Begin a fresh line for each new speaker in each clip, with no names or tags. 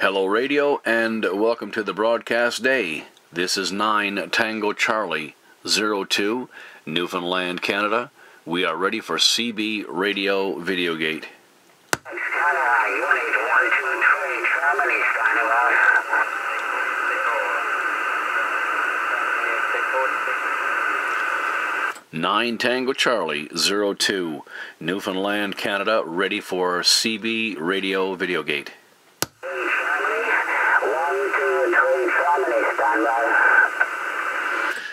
Hello radio, and welcome to the broadcast day. This is 9 Tango Charlie 02, Newfoundland, Canada. We are ready for CB Radio VideoGate.
Unit 123, Germany, signing off.
9 Tango Charlie 02, Newfoundland, Canada, ready for CB Radio VideoGate.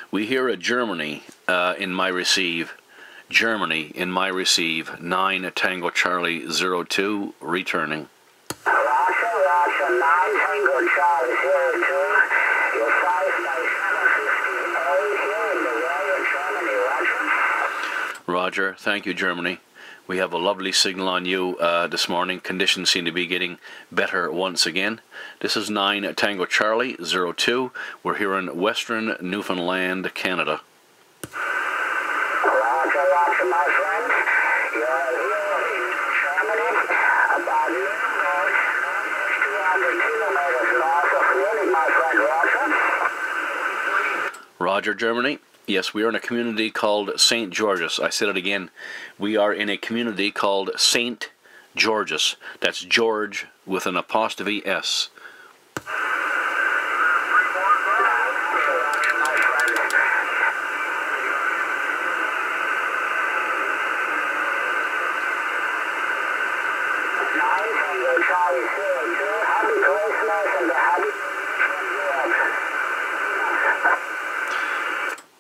We hear a Germany in my receive. Germany in my receive. 9 Tango Charlie 02, returning.
Roger, 9 Tango Charlie 02. You're 5 by 758 here in the Royal Germany, Roger.
Roger, thank you, Germany. We have a lovely signal on you this morning. Conditions seem to be getting better once again. This is 9 Tango Charlie 02. We're here in Western Newfoundland, Canada.
Roger, my friend. You're here in Germany, about 200 kilometers north of Munich, my friend. Roger.
Roger, Germany. Yes, we are in a community called St. George's. I said it again. We are in a community called St. George's. That's George with an apostrophe S.
Happy Christmas and a happy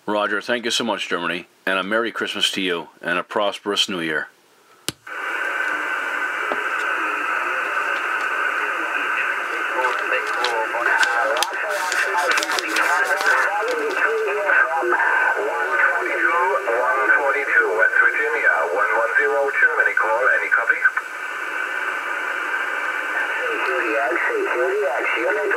Roger, thank you so much, Germany, and a Merry Christmas to you, and a prosperous New Year.
West Virginia, 110, Germany, call, any copy?
CQDX, unit